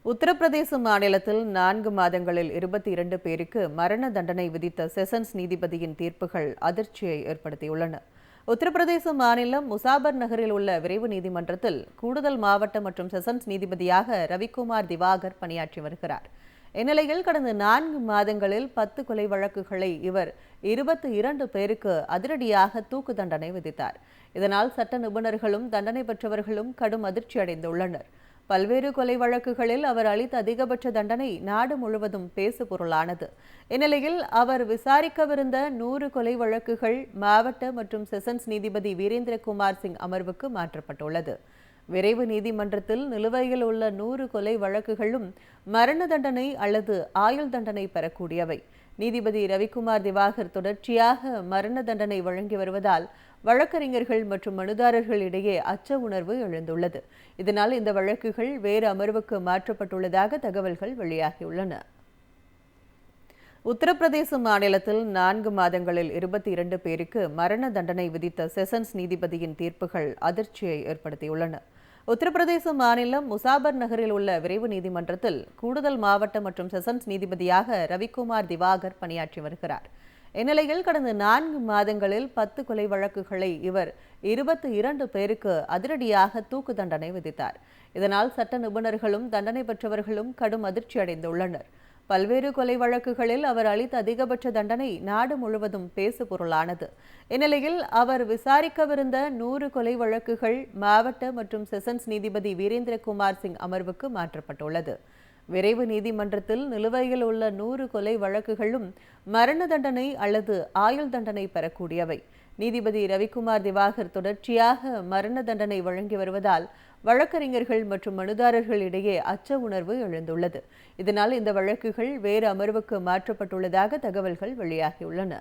உத்தரப்பிரதேச மாநிலத்தில் 4 மாதங்களில் 22 பேருக்கு மரண தண்டனை விதித்த செஷன்ஸ் நீதிபதியின் தீர்ப்புகள் அதிர்ச்சியை ஏற்படுத்தியுள்ளன. உத்தரப்பிரதேச மாநிலம் முசாபர் நகரில் உள்ள விரைவு நீதிமன்றத்தில் கூடுதல் மாவட்ட மற்றும் செஷன்ஸ் நீதிபதியாக ரவிக்குமார் திவாகர் பணியாற்றி வருகிறார். இந்நிலையில் கடந்த 4 மாதங்களில் 10 கொலை வழக்குகளை இவர் 22 பேருக்கு அதிரடியாக தூக்கு தண்டனை விதித்தார். இதனால் சட்ட நிபுணர்களும் தண்டனை பெற்றவர்களும் கடும் அதிர்ச்சி அடைந்துள்ளனர். பல்வேறு கொலை வழக்குகளில் அவர் அளித்த அதிகபட்ச தண்டனை நாடு முழுவதும் பேசு பொருளானது. இந்நிலையில் அவர் விசாரிக்கவிருந்த 100 கொலை வழக்குகள் மாவட்ட மற்றும் செஷன்ஸ் நீதிபதி வீரேந்திரகுமார் சிங் அமர்வுக்கு மாற்றப்பட்டுள்ளது. விரைவு நீதிமன்றத்தில் நிலுவையில் உள்ள 100 கொலை வழக்குகளும் மரண தண்டனை அல்லது ஆயுள் தண்டனை பெறக்கூடியவை. நீதிபதி ரவிக்குமார் திவாகர் தொடர்ச்சியாக மரண தண்டனை வழங்கி வருவதால் வழக்கறிஞர்கள் மற்றும் மனுதாரர்கள் இடையே அச்ச உணர்வு எழுந்துள்ளது. இதனால் இந்த வழக்குகள் வேறு அமர்வுக்கு மாற்றப்பட்டுள்ளதாக தகவல்கள் வெளியாகியுள்ளன. உத்தரப்பிரதேச மாநிலத்தில் 4 மாதங்களில் 22 பேருக்கு மரண தண்டனை விதித்த செஷன்ஸ் நீதிபதியின் தீர்ப்புகள் அதிர்ச்சியை ஏற்படுத்தியுள்ளன. உத்தரப்பிரதேச மாநிலம் முசாபர் நகரில் உள்ள விரைவு நீதிமன்றத்தில் கூடுதல் மாவட்ட மற்றும் செஷன்ஸ் நீதிபதியாக ரவிக்குமார் திவாகர் பணியாற்றி வருகிறார். இந்நிலையில் கடந்த 4 மாதங்களில் 10 கொலை வழக்குகளை இவர் 22 பேருக்கு அதிரடியாக தூக்கு தண்டனை விதித்தார். இதனால் சட்ட நிபுணர்களும் தண்டனை பெற்றவர்களும் கடும் அதிர்ச்சி அடைந்துள்ளனர். பல்வேறு கொலை வழக்குகளில் அவர் அளித்த அதிகபட்ச தண்டனை நாடு முழுவதும் பேசு பொருளானது. இந்நிலையில் அவர் விசாரிக்கவிருந்த 100 கொலை வழக்குகள் மாவட்ட மற்றும் செஷன்ஸ் நீதிபதி வீரேந்திரகுமார் சிங் அமர்வுக்கு மாற்றப்பட்டுள்ளது. விரைவு நீதிமன்றத்தில் நிலுவையில் உள்ள 100 கொலை வழக்குகளும் மரண தண்டனை அல்லது ஆயுள் தண்டனை பெறக்கூடியவை. நீதிபதி ரவிக்குமார் திவாகர் தொடர்ச்சியாக மரண தண்டனை வழங்கி வருவதால் வழக்கறிஞர்கள் மற்றும் மனுதாரர்கள் இடையே அச்ச உணர்வு எழுந்துள்ளது. இதனால் இந்த வழக்குகள் வேறு அமர்வுக்கு மாற்றப்பட்டுள்ளதாக தகவல்கள் வெளியாகியுள்ளன.